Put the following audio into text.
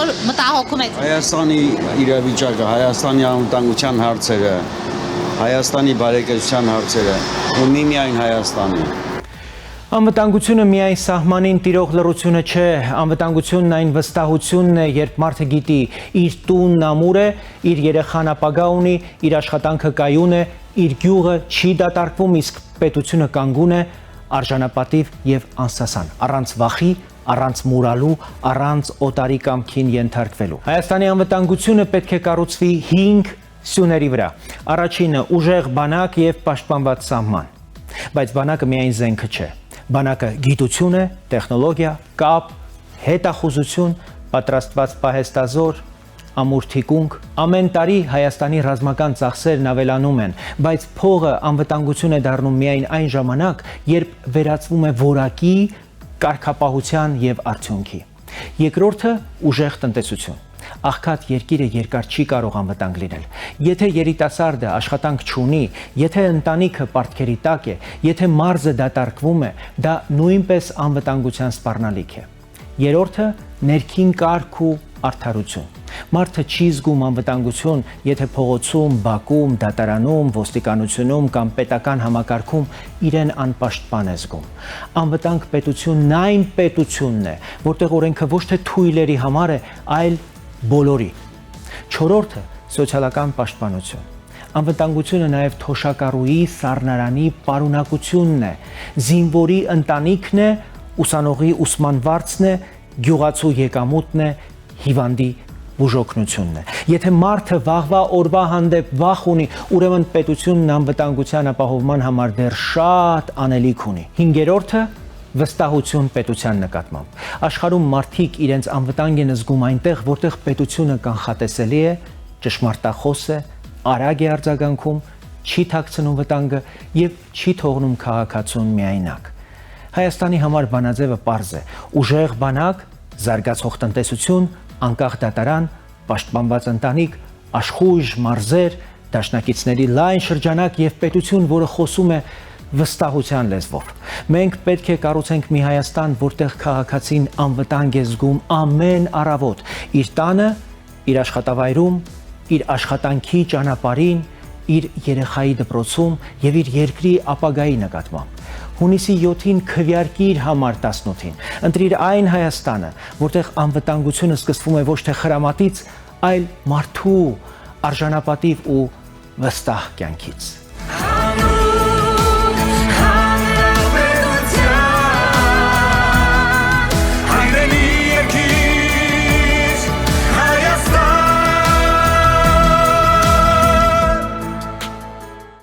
որ մտահոգում եք։ Հայաստանի իրավիճակը, Հայաստանի անվտանգության հարցերը, Հայաստանի բարեկեցության հարցերը, ունի միայն Հայաստանը։ Անվտանգությունը միայն սահմանին տիրող լռությունը չէ, անվտանգությունն այն վստահությունն է, երբ մարդը գիտի իր տունն ամուր է, իր երեխան ապագա ունի, իր աշխատանքը կայուն է, իր գյուղը չի դատարկվում, իսկ պետությունը կանգուն է, արժանապատիվ եւ անսասան, առանց վախի, առանց մուրալու, առանց օտարի կամքին ենթարկվելու։ Հայաստանի անվտանգությունը պետք է կառուցվի 5 սյուների վրա։ Առաջինը ուժեղ բանակ եւ պաշտպանված սահման։ Բայց բանակը միայն զենքը չէ։ Բանակը գիտություն է, տեխնոլոգիա, կապ, հետախուզություն, պատրաստված պահեստազոր, ամուր թիկունք։ Ամեն տարի Հայաստանի ռազմական ծախսերն ավելանում են, բայց փողը անվտանգություն է դառնում միայն այն ժամանակ, երբ վերածվում է որակի, կարգապահության եւ արդյունքի։ Երկրորդը ուժեղ տնտեսություն։ Աղքատ երկիրը երկար չի կարող անվտանգ լինել։ Եթե երիտասարդը աշխատանք չունի, եթե ընտանիքը պարտքերի տակ է, եթե մարզը դատարկվում է, դա նույնպես անվտանգության սպառնալիք է։ Երրորդը ներքին կարգ ու արդարություն։ Մարդը չի զգում անվտանգություն, եթե փողոցում, բակում, դատարանում, ոստիկանությունում կամ պետական համակարգում իրեն անպաշտպան է զգում։ Անվտանգ պետությունն այն պետությունն է, որտեղ օրենքը ոչ թե թույլերի համար է, այլ բոլորի։ Չորրորդը սոցիալական պաշտպանություն։ Անվտանգությունը նաև թոշակառուի սառնարանի պարունակությունն է, զինվորի ընտանիքն է, ուսանողի ուսման վարձն է, գյուղացու եկամուտն է, հիվանդի բուժօգնությունն է։ Եթե մարդը վաղվա օրվա հանդեպ վախ ունի, ուրեմն պետությունն անվտանգության ապահովման համար դեռ շատ անելիք ունի։ Հինգերորդը վստահություն պետության նկատմամբ։ Աշխարհում մարդիկ իրենց անվտանգ են զգում այնտեղ, որտեղ պետությունը կանխատեսելի է, ճշմարտախոս է, արագ է արձագանքում, չի թաքցնում վտանգը եւ չի թողնում քաղաքացուն միայնակ։ Հայաստանի համար բանաձևը պարզ է՝ ուժեղ բանակ, զարգացող տնտեսություն, անկախ դատարան, պաշտպանված ընտանիք, աշխույժ մարզեր, դաշնակիցների լայն շրջանակ եւ պետություն, որը խոսում է վստահության լեզվով։ Մենք պետք է կառուցենք մի Հայաստան, որտեղ քաղաքացին անվտանգ է զգում ամեն առավոտ իր տանը, իր աշխատավայրում, իր աշխատանքի ճանապարհին, իր երեխայի դպրոցում եւ իր երկրի ապագայի նկատմամբ։ Հունիսի 7-ին քվեարկիր համար 18-ին։ Ընտրիր այն Հայաստանը, որտեղ անվտանգությունը սկսվում է ոչ թե խրամատից, այլ մարդու արժանապատիվ ու վստահ կյանքից։